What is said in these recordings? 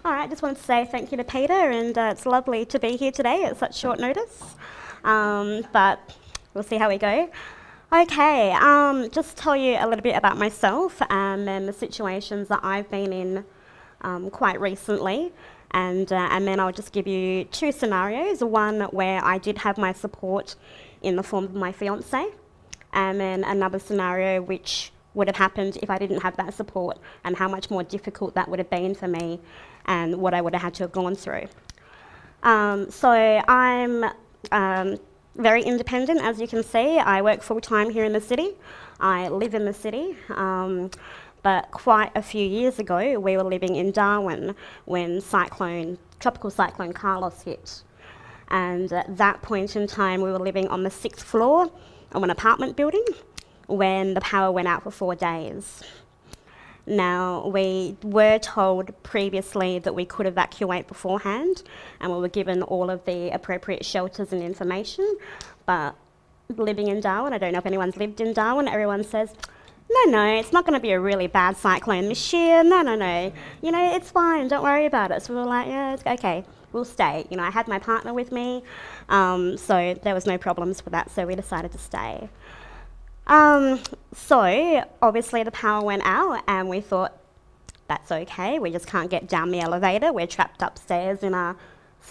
All right, just wanted to say thank you to Peter, and it's lovely to be here today at such short notice. But we'll see how we go. Okay, just tell you a little bit about myself and the situations that I've been in quite recently. And then I'll just give you two scenarios, one where I did have my support in the form of my fiance, and then another scenario which would have happened if I didn't have that support, and how much more difficult that would have been for me and what I would have had to have gone through. So I'm very independent, as you can see. I work full-time here in the city. I live in the city. But quite a few years ago, we were living in Darwin when Tropical Cyclone Carlos hit. And at that point in time, we were living on the 6th floor of an apartment building when the power went out for 4 days. Now, we were told previously that we could evacuate beforehand, and we were given all of the appropriate shelters and information, but living in Darwin, I don't know if anyone's lived in Darwin, everyone says, no, it's not going to be a really bad cyclone this year, no, you know, it's fine, don't worry about it. So we were like, yeah, it's okay, we'll stay. You know, I had my partner with me, so there was no problems with that, so we decided to stay. So obviously the power went out and we thought, that's okay, we just can't get down the elevator, we're trapped upstairs in our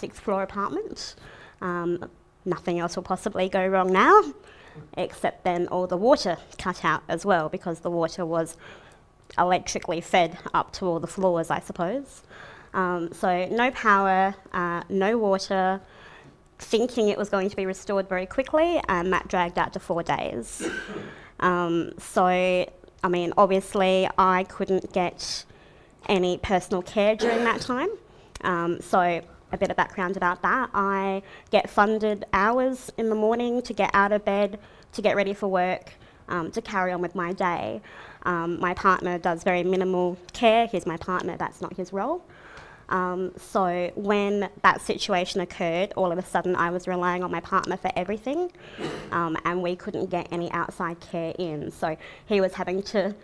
6th floor apartment. Nothing else will possibly go wrong now, except then all the water cut out as well, because the water was electrically fed up to all the floors, I suppose. So no power, no water, thinking it was going to be restored very quickly, and that dragged out to 4 days. So, I mean, obviously I couldn't get any personal care during that time. So a bit of background about that. I get funded hours in the morning to get out of bed, to get ready for work, to carry on with my day. My partner does very minimal care. He's my partner, that's not his role. So when that situation occurred, all of a sudden I was relying on my partner for everything, and we couldn't get any outside care in. So he was having to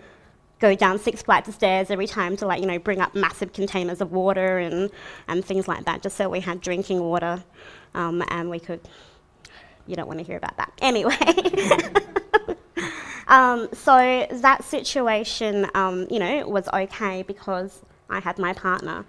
go down 6 flights of stairs every time to, like, you know, bring up massive containers of water and things like that, just so we had drinking water, and we could, you don't want to hear about that. Anyway. So that situation, you know, was okay because I had my partner.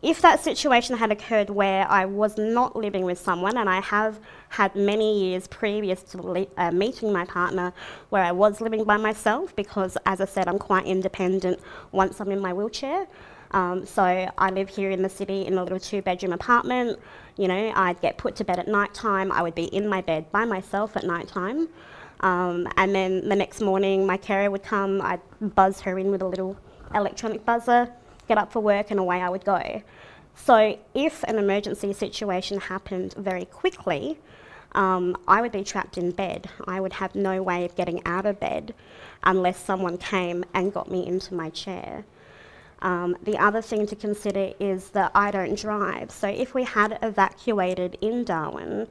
If that situation had occurred where I was not living with someone, and I have had many years previous to meeting my partner where I was living by myself, because, as I said, I'm quite independent once I'm in my wheelchair. So I live here in the city in a little 2-bedroom apartment. You know, I'd get put to bed at night time. I would be in my bed by myself at night time. And then the next morning, my carer would come. I'd buzz her in with a little electronic buzzer, get up for work, and away I would go. So if an emergency situation happened very quickly, I would be trapped in bed. I would have no way of getting out of bed unless someone came and got me into my chair. The other thing to consider is that I don't drive. So if we had evacuated in Darwin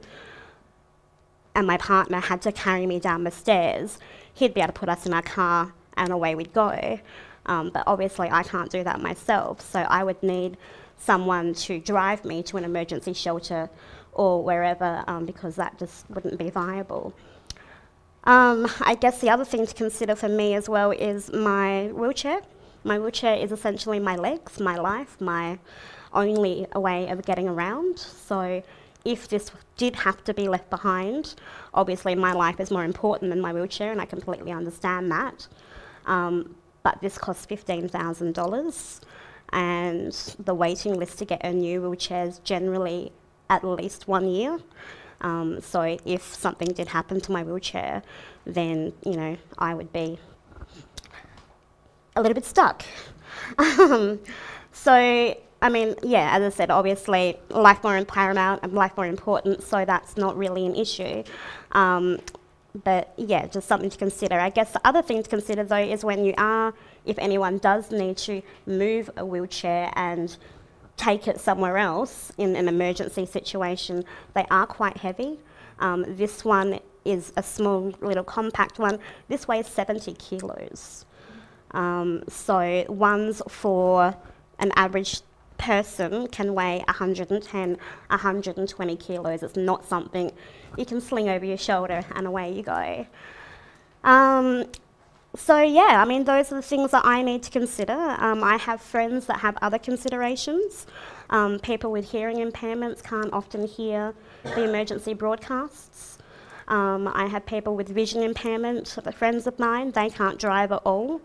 and my partner had to carry me down the stairs, he'd be able to put us in our car and away we'd go. But obviously I can't do that myself, so I would need someone to drive me to an emergency shelter or wherever, because that just wouldn't be viable. I guess the other thing to consider for me as well is my wheelchair. My wheelchair is essentially my legs, my life, my only way of getting around. So if this did have to be left behind, obviously my life is more important than my wheelchair, and I completely understand that. But this costs $15,000, and the waiting list to get a new wheelchair is generally at least 1 year. So if something did happen to my wheelchair, then, you know, I would be a little bit stuck. So, I mean, yeah, as I said, obviously life more paramount and life more important, so that's not really an issue. But yeah, just something to consider. I guess the other thing to consider though is if anyone does need to move a wheelchair and take it somewhere else in an emergency situation, they are quite heavy. This one is a small little compact one. This weighs 70 kilos. So ones for an average person can weigh 110, 120 kilos. It's not something you can sling over your shoulder and away you go. So yeah, I mean, those are the things that I need to consider. I have friends that have other considerations. People with hearing impairments can't often hear the emergency broadcasts. I have people with vision impairment, friends of mine, they can't drive at all.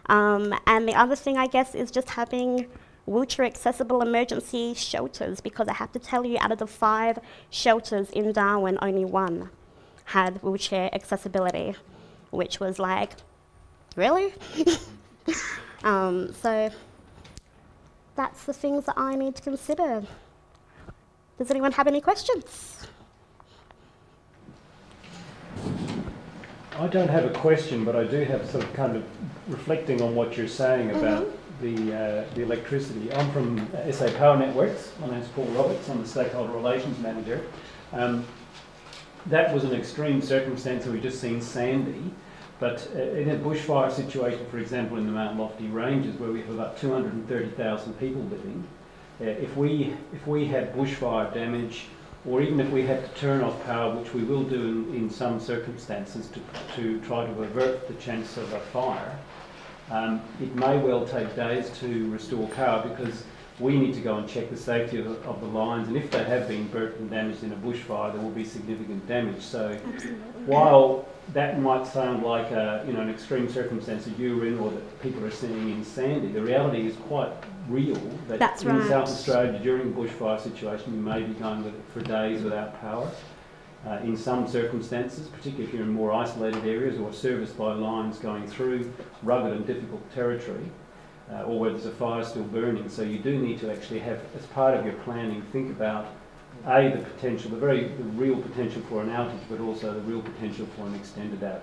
And the other thing, I guess, is just having wheelchair accessible emergency shelters, because I have to tell you, out of the 5 shelters in Darwin, only 1 had wheelchair accessibility, which was like, really? So that's the things that I need to consider. Does anyone have any questions? I don't have a question, but I do have sort of kind of reflecting on what you're saying about the electricity. I'm from SA Power Networks. My name's Paul Roberts. I'm the Stakeholder Relations Manager. That was an extreme circumstance that we've just seen, Sandy. But in a bushfire situation, for example, in the Mount Lofty Ranges, where we have about 230,000 people living, if we had bushfire damage, or even if we had to turn off power, which we will do in some circumstances to try to avert the chance of a fire, it may well take days to restore power, because we need to go and check the safety of the lines, and if they have been burnt and damaged in a bushfire, there will be significant damage. So while that might sound like an extreme circumstance that you're in or that people are seeing in Sandy, the reality is quite real, that That's in right. South Australia during a bushfire situation you may be going for days without power. In some circumstances, particularly if you're in more isolated areas or serviced by lines going through rugged and difficult territory, or where there's a fire still burning. So you do need to actually have, as part of your planning, think about the potential, the real potential for an outage, but also the real potential for an extended outage.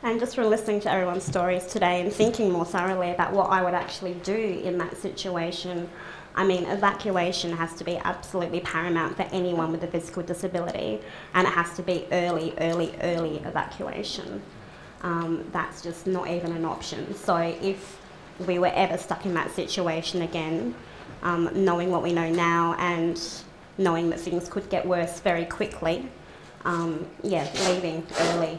And just from listening to everyone's stories today and thinking more thoroughly about what I would actually do in that situation, I mean, evacuation has to be absolutely paramount for anyone with a physical disability, and it has to be early evacuation. That's just not even an option. So if we were ever stuck in that situation again, knowing what we know now and knowing that things could get worse very quickly, leaving early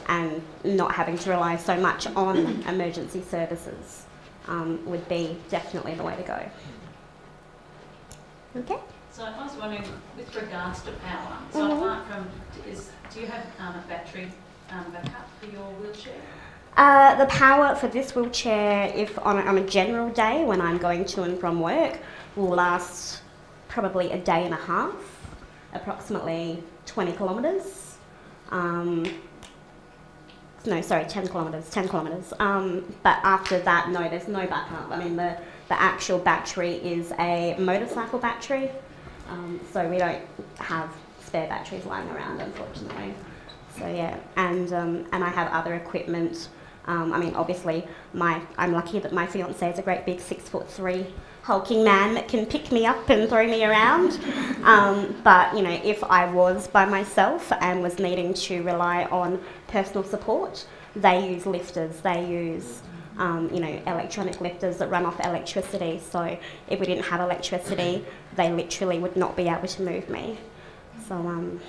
and not having to rely so much on emergency services would be definitely the way to go. Okay. So I was wondering, with regards to power, so apart from, do you have a battery backup for your wheelchair? The power for this wheelchair, if on a general day when I'm going to and from work, will last probably a day and a half, approximately 20 kilometres. 10 kilometres. But after that, no, there's no backup. I mean, the actual battery is a motorcycle battery, so we don't have spare batteries lying around, unfortunately. So yeah, and I have other equipment. I mean, obviously, I'm lucky that my fiancé is a great big 6'3" hulking man that can pick me up and throw me around. But you know, if I was by myself and was needing to rely on personal support, they use lifters. They use electronic lifters that run off electricity. So if we didn't have electricity, they literally would not be able to move me. So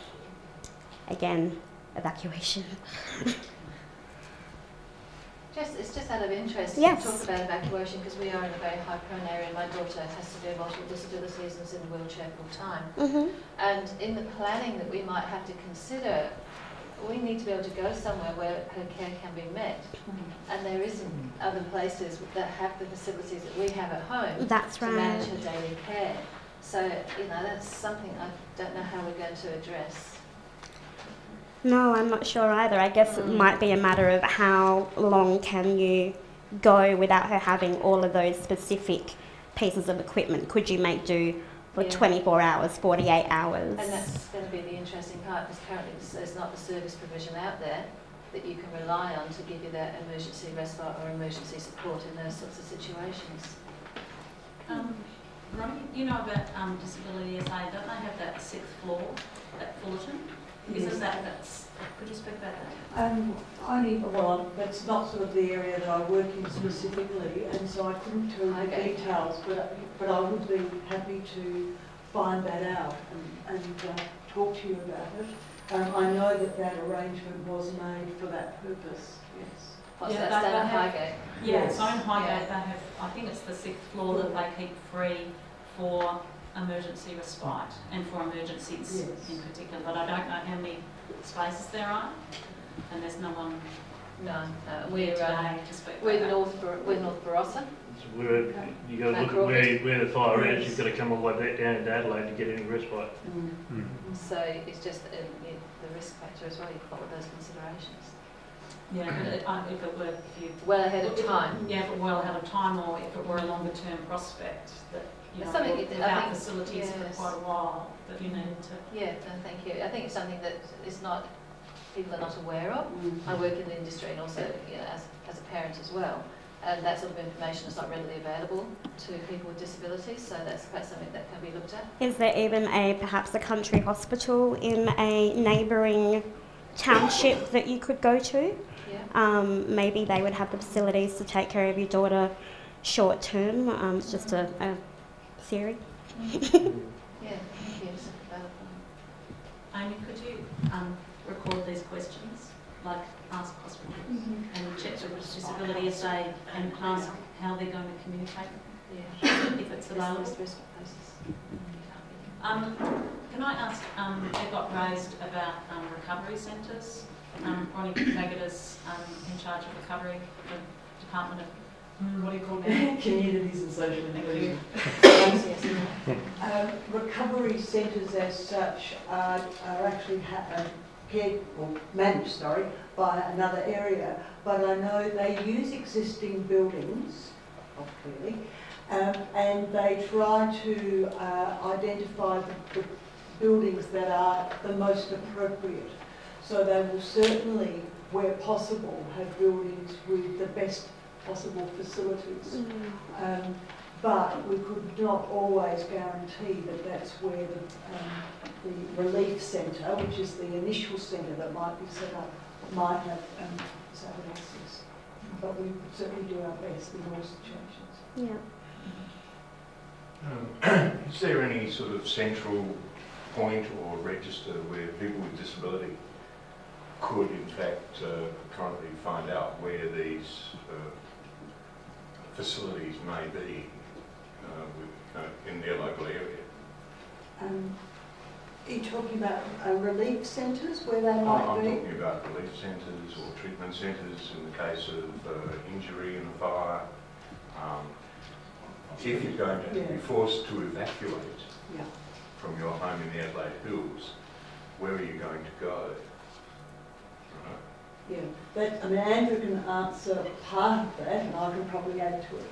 again, evacuation. It's just out of interest Yes. to talk about evacuation, because we are in a very high prone area. My daughter has to do multiple disabilities and is in a wheelchair full time. And in the planning that we might have to consider, we need to be able to go somewhere where her care can be met. And there isn't other places that have the facilities that we have at home. That's to right. manage her daily care. So, that's something I don't know how we're going to address. No, I'm not sure either. I guess it might be a matter of how long can you go without her having all of those specific pieces of equipment. Could you make do for 24 hours, 48 hours? And that's going to be the interesting part, because currently there's not the service provision out there that you can rely on to give you that emergency respite or emergency support in those sorts of situations. Ronnie, you know about Disability SA, don't they have that 6th floor at Fullerton? Isn't that's, could you speak about that? That's not sort of the area that I work in specifically, and so I couldn't tell you the details, but I would be happy to find that out and talk to you about it. I know that arrangement was made for that purpose, yes. What's that, down at Highgate? Yeah, it's on Highgate. They have, I think it's the 6th floor that they keep free for emergency respite and for emergencies in particular. But I don't know how many spaces there are, and there's no one. No, we're today to speak. We're North Barossa. So you got to look at where the fire is. You've got to come all the way back down to Adelaide to get any respite. So it's just the risk factor as well. You've got all those considerations. Yeah, but if it were, if you well ahead of time. Yeah, if it were well ahead of time, or if it were a longer term prospect that you know, something without facilities for quite a while that you needed to. Yeah, no, thank you. I think it's something that is not people are not aware of. I work in the industry and also as a parent as well. And that sort of information is not readily available to people with disabilities, so that's perhaps something that can be looked at. Is there even perhaps a country hospital in a neighbouring township that you could go to? Yeah. Maybe they would have the facilities to take care of your daughter short term. It's just a theory. Yeah, thank you. Amy, could you record these questions, like ask hospitals and check with disability SA and ask how they're going to communicate if it's available? Can I ask, it got raised about recovery centres. Ronnie Faggoter's in charge of recovery, the Department of, what do you call it? Communities and social inclusion. Recovery centres as such are actually managed by another area, but I know they use existing buildings, clearly, and they try to identify the buildings that are the most appropriate. So they will certainly, where possible, have buildings with the best possible facilities. But we could not always guarantee that that's where the relief centre, which is the initial centre that might be set up, might have access. But we would certainly do our best in all situations. Yeah. Is there any sort of central point or register where people with disability could in fact currently find out where these facilities may be in their local area? Are you talking about relief centres where they might I'm be? talking about relief centres or treatment centres in the case of injury in a fire. If you're going to be forced to evacuate from your home in the Adelaide Hills, where are you going to go? Yeah, Andrew can answer part of that, and I can probably add to it.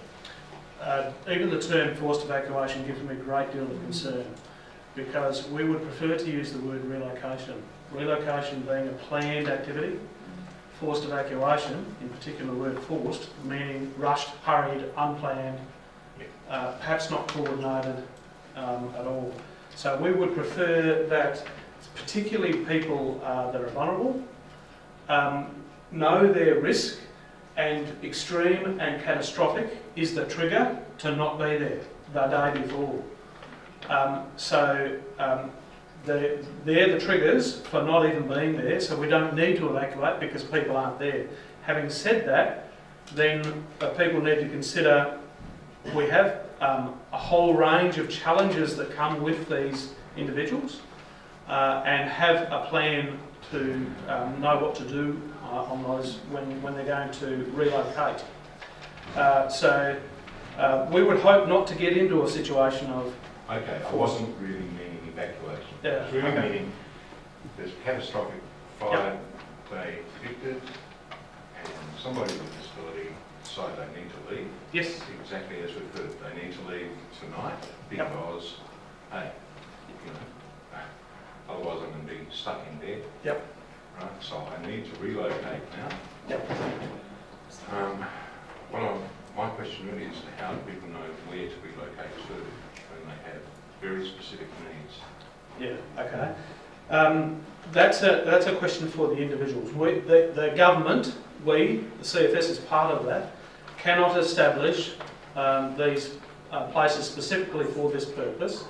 Even the term forced evacuation gives me a great deal of concern, because we would prefer to use the word relocation. Relocation being a planned activity, forced evacuation, in particular the word forced, meaning rushed, hurried, unplanned, perhaps not coordinated at all. So we would prefer that particularly people that are vulnerable know their risk, and extreme and catastrophic is the trigger to not be there the day before. They're the triggers for not even being there, so we don't need to evacuate because people aren't there. Having said that, then people need to consider we have a whole range of challenges that come with these individuals and have a plan to know what to do on those when they're going to relocate. We would hope not to get into a situation of... Okay, I wasn't really meaning evacuation. I was really meaning there's catastrophic fire, they evicted, and somebody with a disability decide they need to leave. Yes. Exactly as we've heard, they need to leave tonight because, hey, otherwise I'm going to be stuck in bed. Yep. Right, so I need to relocate now. Yep. My question really is how do people know where to relocate to when they have very specific needs? Yeah, okay. That's a question for the individuals. The government, the CFS is part of that, cannot establish these places specifically for this purpose.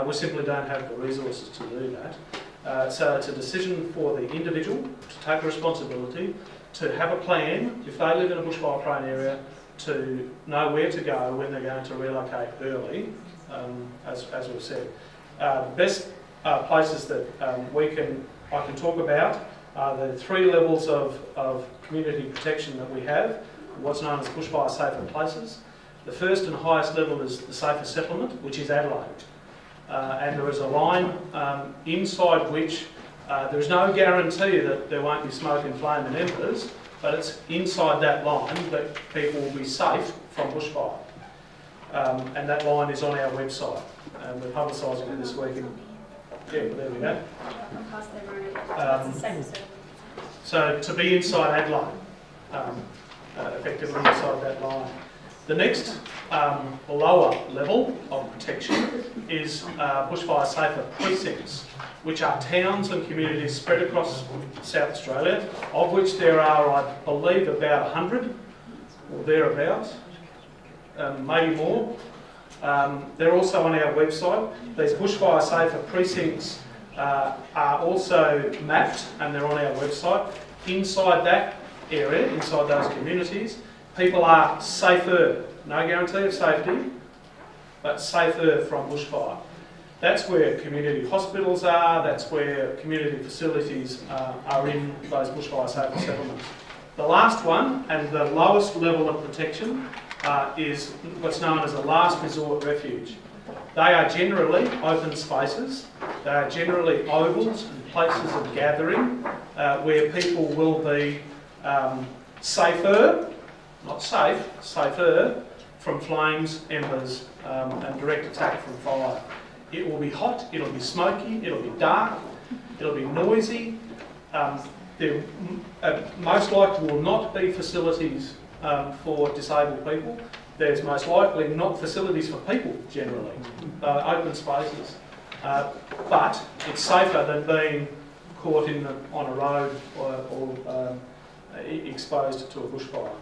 We simply don't have the resources to do that. So it's a decision for the individual to take responsibility, to have a plan, if they live in a bushfire prone area, to know where to go when they're going to relocate early, as we've said. The best places that I can talk about are the 3 levels of community protection that we have, what's known as bushfire safer places. The first and highest level is the safest settlement, which is Adelaide. And there is a line inside which there is no guarantee that there won't be smoke and flame and embers, but it's inside that line that people will be safe from bushfire. And that line is on our website. And we're publicising it this week. Yeah, there we go. So to be inside Adelaide, effectively inside that line. The next lower level of protection is bushfire safer precincts, which are towns and communities spread across South Australia, of which there are, I believe, about 100 or thereabouts, maybe more. They're also on our website. These bushfire safer precincts are also mapped and they're on our website. Inside that area, inside those communities, people are safer, no guarantee of safety, but safer from bushfire. That's where community hospitals are, that's where community facilities are in those bushfire safer settlements. The last one, and the lowest level of protection, is what's known as a last resort refuge. They are generally open spaces, they are generally ovals and places of gathering where people will be safer, not safe, safer from flames, embers and direct attack from fire. It will be hot, it'll be smoky, it'll be dark, it'll be noisy. There most likely will not be facilities for disabled people. There's most likely not facilities for people generally, open spaces. But it's safer than being caught on a road or exposed to a bushfire.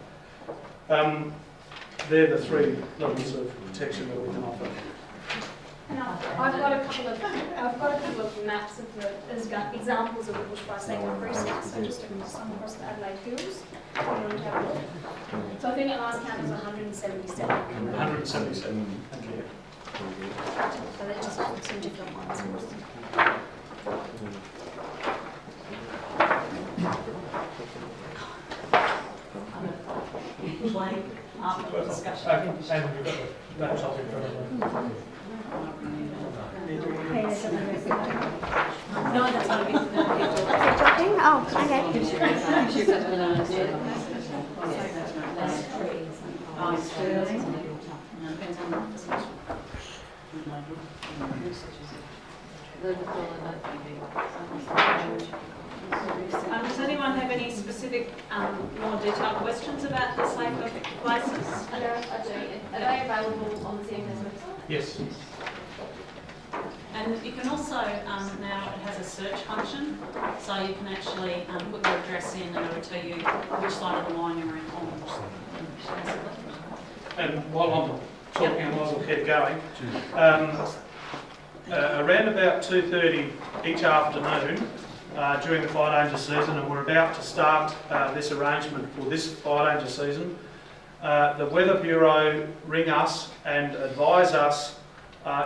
They're the 3 levels of protection that we can offer. And I've got a couple of maps of examples of the bushfire safer precincts. So just across the Adelaide Hills. So I think at last count was 177. 177. Thank you. So they're just some different ones. Play after the discussion. No, that's not a big Oh, okay. Does anyone have any specific, more detailed questions about the safer places? Are they available on the CFS website? Yes. And you can also, now it has a search function, so you can actually put your address in and it will tell you which side of the line you're in on. And while I'm talking, I might as well keep going. Around about 2:30 each afternoon during the fire danger season, and we're about to start this arrangement for this fire danger season, the Weather Bureau ring us and advise us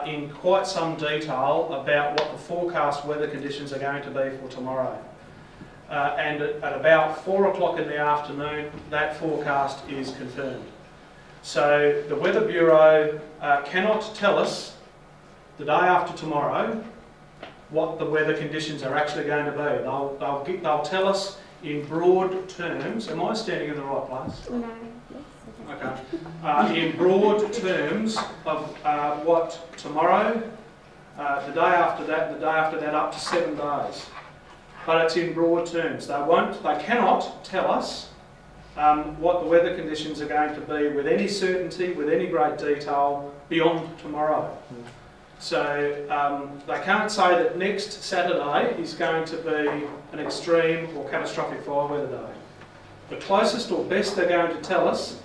in quite some detail about what the forecast weather conditions are going to be for tomorrow. And at about 4 o'clock in the afternoon, that forecast is confirmed. So the Weather Bureau cannot tell us the day after tomorrow what the weather conditions are actually going to be. They'll tell us in broad terms. Am I standing in the right place? No. Okay. In broad terms of what tomorrow, the day after that, the day after that, up to 7 days. But it's in broad terms. They cannot tell us what the weather conditions are going to be with any certainty, with any great detail beyond tomorrow. So they can't say that next Saturday is going to be an extreme or catastrophic fire weather day. The closest or best they're going to tell us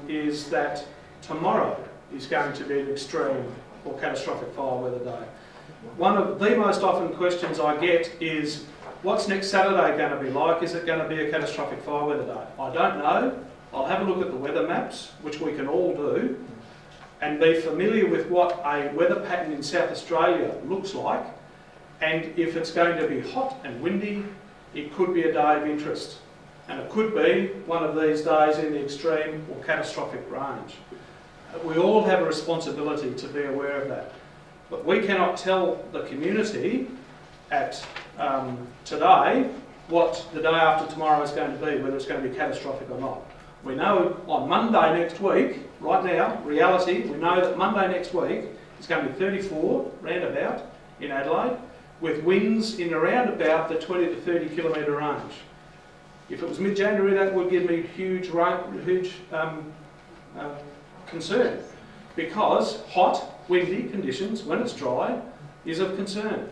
is that tomorrow is going to be an extreme or catastrophic fire weather day. One of the most often questions I get is, what's next Saturday going to be like? Is it going to be a catastrophic fire weather day? I don't know. I'll have a look at the weather maps, which we can all do, and be familiar with what a weather pattern in South Australia looks like. And if it's going to be hot and windy, it could be a day of interest. And it could be one of these days in the extreme or catastrophic range. We all have a responsibility to be aware of that. But we cannot tell the community at today what the day after tomorrow is going to be, whether it's going to be catastrophic or not. We know on Monday next week, right now, reality, we know that Monday next week is going to be 34, roundabout, in Adelaide, with winds in around about the 20 to 30 kilometre range. If it was mid-January, that would give me huge concern, because hot, windy conditions, when it's dry, is of concern.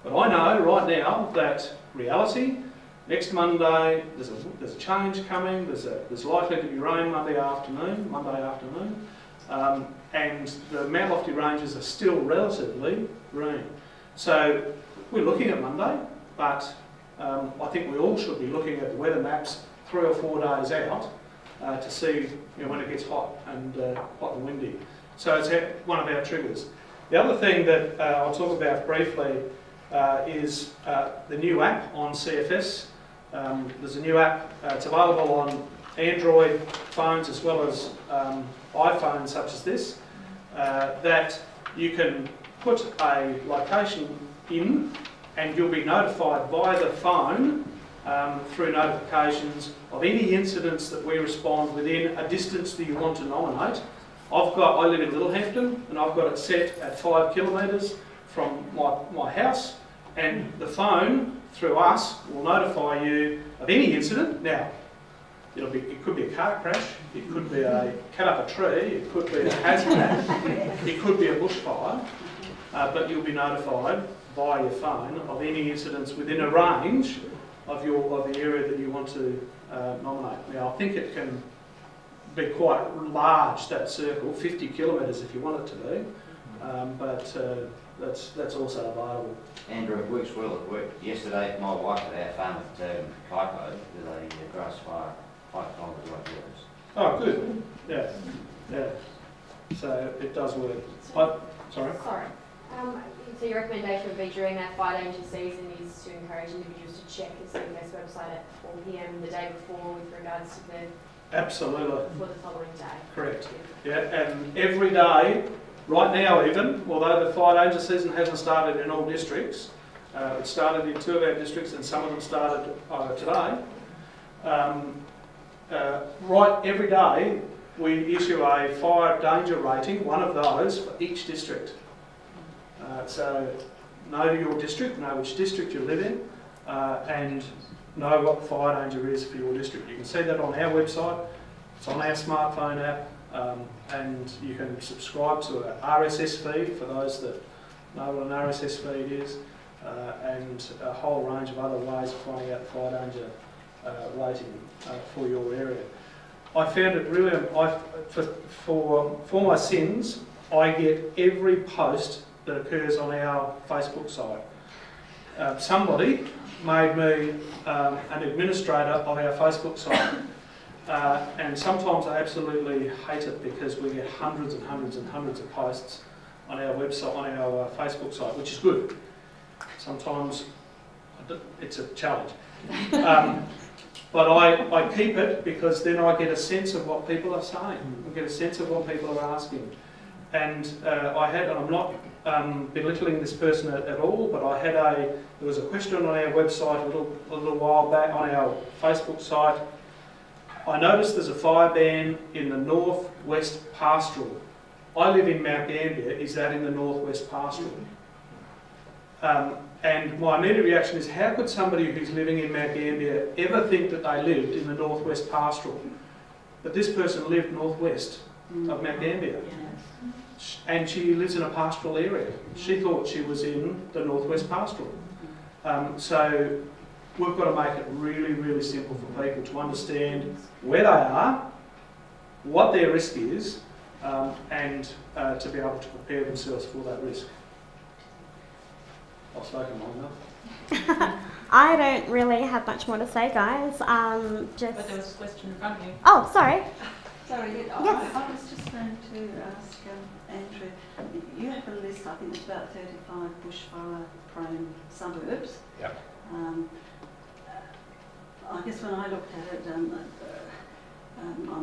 But I know right now that reality, next Monday, there's a change coming, there's likely to be rain Monday afternoon, and the Mount Lofty ranges are still relatively green. So we're looking at Monday, but I think we all should be looking at the weather maps 3 or 4 days out to see when it gets hot and windy. So it's one of our triggers. The other thing that I'll talk about briefly is the new app on CFS. There's a new app, it's available on Android phones as well as iPhones such as this, that you can put a location in and you'll be notified via the phone through notifications of any incidents that we respond within a distance that you want to nominate. I live in Littlehampton and I've got it set at 5 kilometres from my house, and the phone through us will notify you of any incident. Now, it could be a car crash, it could be a cut up a tree, it could be a hazmat, it could be a bushfire, but you'll be notified via your phone of any incidents within a range of the area that you want to nominate. Now, I think it can be quite large, that circle, 50 kilometres if you want it to be, but that's also available. Andrew, it works well at work. Yesterday, my wife at our farm at Typo with a grass fire 5 kilometres away from us. Oh, good. Yeah. So it does work. Sorry? Sorry. So your recommendation would be during that fire danger season is to encourage individuals to check the CFS website at 4 PM the day before with regards to the... Absolutely. For the following day. Correct. Yeah, and every day, right now even, although the fire danger season hasn't started in all districts, it started in 2 of our districts and some of them started today. Right, every day we issue a fire danger rating, one of those for each district. So know your district, know which district you live in, and know what the fire danger is for your district. You can see that on our website, it's on our smartphone app, and you can subscribe to an RSS feed for those that know what an RSS feed is, and a whole range of other ways of finding out the fire danger rating for your area. I found it really, for my sins, I get every post that occurs on our Facebook site. Somebody made me an administrator of our Facebook site, and sometimes I absolutely hate it because we get hundreds and hundreds and hundreds of posts on our website, on our Facebook site, which is good. Sometimes it's a challenge. But I keep it because then I get a sense of what people are saying. I get a sense of what people are asking. And I'm not belittling this person at all, but there was a question on our website a little while back, on our Facebook site. I noticed there's a fire ban in the northwest pastoral. I live in Mount Gambier. Is that in the northwest pastoral? And my immediate reaction is, how could somebody who's living in Mount Gambier ever think that they lived in the northwest pastoral? But this person lived northwest of Mount Gambier. and she lives in a pastoral area. She thought she was in the northwest pastoral. So we've got to make it really, really simple for people to understand where they are, what their risk is, and to be able to prepare themselves for that risk. I've spoken long enough. I don't really have much more to say, guys. But there was a question in front of you. Oh, sorry. Sorry, Yes. I was just going to ask Andrew, you have a list, I think it's about 35 bushfire-prone suburbs. Yep. I guess when I looked at it, I'm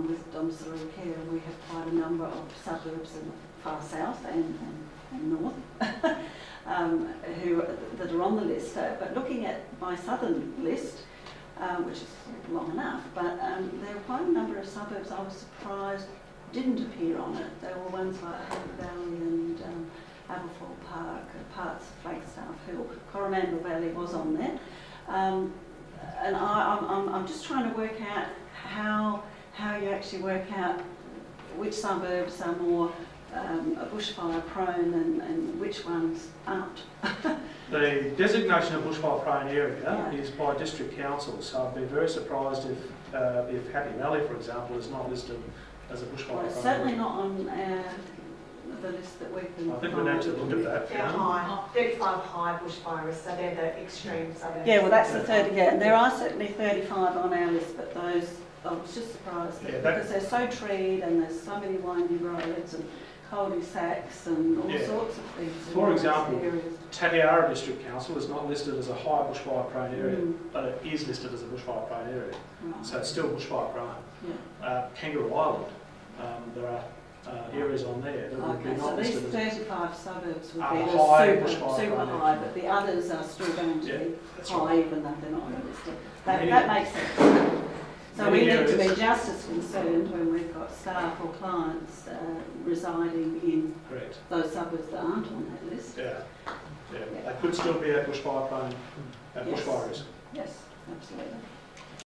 with domiciliary care, and we have quite a number of suburbs in the far south and north that are on the list. But looking at my southern list, which is long enough, but there are quite a number of suburbs I was surprised didn't appear on it. There were ones like Happy Valley and Aberfoyle Park, parts of Flagstaff Hill. Coromandel Valley was on there. And I'm just trying to work out how you actually work out which suburbs are more bushfire prone and which ones aren't. The designation of bushfire prone area is by district council, so I'd be very surprised if Happy Valley, for example, is not listed as a bushfire prone area. Certainly not on the list that we can. I think we need to look at that. They're high, 35 high bushfires, so they're the extreme suburbs. Yeah, well that's the 30, yeah, and there are certainly 35 on our list, but those, I was just surprised because they're so treed and there's so many windy roads and cul-de-sacs and all sorts of things. For example, Tatiara District Council is not listed as a high bushfire prone area, but it is listed as a bushfire prone area. Right. So it's still bushfire prone. Yeah. Kangaroo Island, there are areas on there that would be not so these listed as 35 suburbs would are be high the bushfire super prone high, area. but the others are still going to be that's high right. even though they're not on the list. That makes sense. So we need to be just as concerned when we've got staff or clients residing in those suburbs that aren't on that list. Yeah. They could still be a bushfire prone bushfire risk. Yes, absolutely.